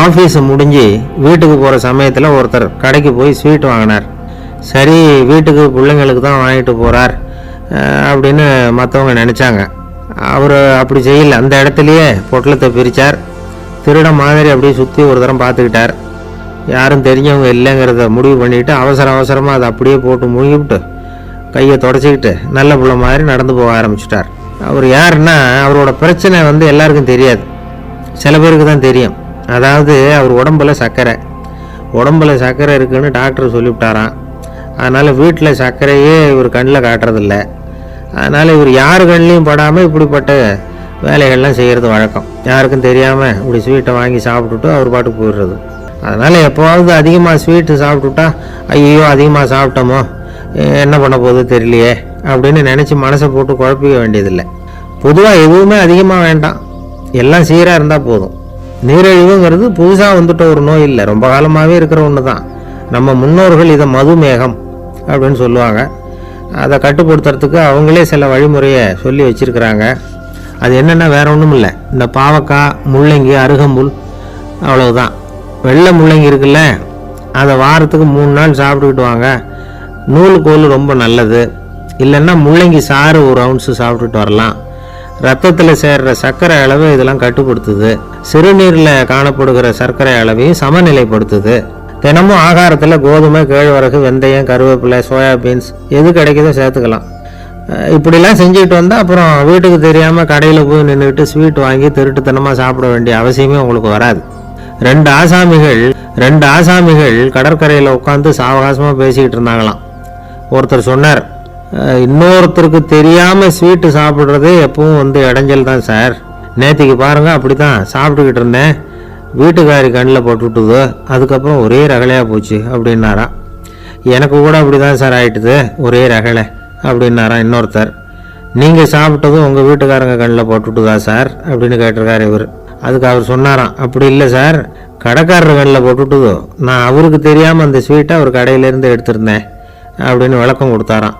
Office முடிஞ்சு வீட்டுக்கு போகிற சமயத்தில் ஒருத்தர் கடைக்கு போய் ஸ்வீட் வாங்கினார். சரி, வீட்டுக்கு பிள்ளைங்களுக்கு தான் வாங்கிட்டு போகிறார் அப்படின்னு மற்றவங்க நினச்சாங்க. அவர் அப்படி செய்யல. அந்த இடத்துலையே பொட்டலத்தை பிரித்தார். திருட மாதிரி அப்படியே சுற்றி ஒரு தரம் பார்த்துக்கிட்டார். யாரும் தெரிஞ்சவங்க இல்லைங்கிறத முடிவு பண்ணிவிட்டு அவசரமாக அதை அப்படியே போட்டு முழுகிவிட்டு கையை தொடச்சிக்கிட்டு நல்ல பிள்ளை மாதிரி நடந்து போக ஆரம்பிச்சிட்டார். அவர் யாருன்னா, அவரோட பிரச்சனை எல்லாருக்கும் தெரியாது, சில பேருக்கு தான் தெரியும். அதாவது அவர் உடம்புல சர்க்கரை இருக்குதுன்னு டாக்டர் சொல்லிவிட்டாராம். அதனால் வீட்டில் சர்க்கரையே இவர் கண்ணில் காட்டுறதில்ல. அதனால் இவர் யார் கண்ணிலையும் படாமல் இப்படிப்பட்ட வேலைகள்லாம் செய்கிறது வழக்கம். யாருக்கும் தெரியாமல் இப்படி ஸ்வீட்டை வாங்கி சாப்பிட்டுட்டு அவர் பாட்டுக்கு போயிடுறது. அதனால் எப்போவாவது அதிகமாக ஸ்வீட்டு சாப்பிட்டுட்டா, ஐயோ அதிகமாக சாப்பிட்டோமோ, என்ன பண்ண போகுது தெரியலையே அப்படின்னு நினச்சி மனசை போட்டு குழப்பிக்க வேண்டியதில்லை. பொதுவாக எதுவுமே அதிகமாக வேண்டாம், எல்லாம் சீராக இருந்தால் போதும். நீரிழிவுங்கிறது புதுசாக வந்துட்ட ஒரு நோய் இல்லை, ரொம்ப காலமாகவே இருக்கிற ஒன்று தான். நம்ம முன்னோர்கள் இதை மதுமேகம் அப்படின்னு சொல்லுவாங்க. அதை கட்டுப்படுத்துறதுக்கு அவங்களே சில வழிமுறையை சொல்லி வச்சுருக்கிறாங்க. அது என்னென்னா வேற ஒன்றும் இல்லை, இந்த பாவக்காய், முள்ளங்கி, அருகம்புல், அவ்வளவுதான். வெள்ளை முள்ளங்கி இருக்குல்ல, அதை வாரத்துக்கு 3 நாள் சாப்பிட்டுக்கிட்டு வாங்க. நூலுக்கோல் ரொம்ப நல்லது. இல்லைன்னா முள்ளங்கி சாறு 1 ounce சாப்பிட்டுட்டு வரலாம். ரத்தத்தில் சேர்கிற சர்க்கரை அளவு இதெல்லாம் கட்டுப்படுத்துது. சிறுநீரில் காணப்படுகிற சர்க்கரை அளவையும் சமநிலைப்படுத்துது. தினமும் ஆகாரத்தில் கோதுமை, கேழ்வரகு, வெந்தயம், கருவேப்பிலை, சோயாபீன்ஸ் எது கிடைக்குதோ சேர்த்துக்கலாம். இப்படிலாம் செஞ்சுக்கிட்டு வந்தால் அப்புறம் வீட்டுக்கு தெரியாமல் கடையில் போய் நின்றுட்டு ஸ்வீட் வாங்கி திருட்டுத்தனமாக சாப்பிட வேண்டிய அவசியமே உங்களுக்கு வராது. 2 ஆசாமிகள் கடற்கரையில் உட்காந்து சாவகாசமாக பேசிக்கிட்டு இருந்தாங்களாம். ஒருத்தர் சொன்னார், இன்னொருத்தருக்கு தெரியாமல் ஸ்வீட்டு சாப்பிட்றதே எப்பவும் இடைஞ்சல் தான் சார். நேற்றுக்கு பாருங்கள், அப்படி தான் சாப்பிட்டுக்கிட்டு இருந்தேன், வீட்டுக்காரி கண்ணில் போட்டுவிட்டுது, அதுக்கப்புறம் ஒரே ரகலையாக போச்சு அப்படின்னாராம். எனக்கு கூட அப்படி தான் சார் ஆகிட்டுது, ஒரே ரகலை அப்படின்னாராம் இன்னொருத்தர். நீங்கள் சாப்பிட்டதும் உங்கள் வீட்டுக்காரங்க கண்ணில் போட்டுவிட்டுதா சார் அப்படின்னு கேட்டிருக்காரு இவர். அதுக்கு அவர் சொன்னாராம், அப்படி இல்லை சார், கடைக்காரர் கண்ணில் போட்டுவிட்டுதோ, நான் அவருக்கு தெரியாமல் அந்த ஸ்வீட்டை அவர் கடையிலேருந்து எடுத்திருந்தேன் அப்படின்னு விளக்கம் கொடுத்தாராம்.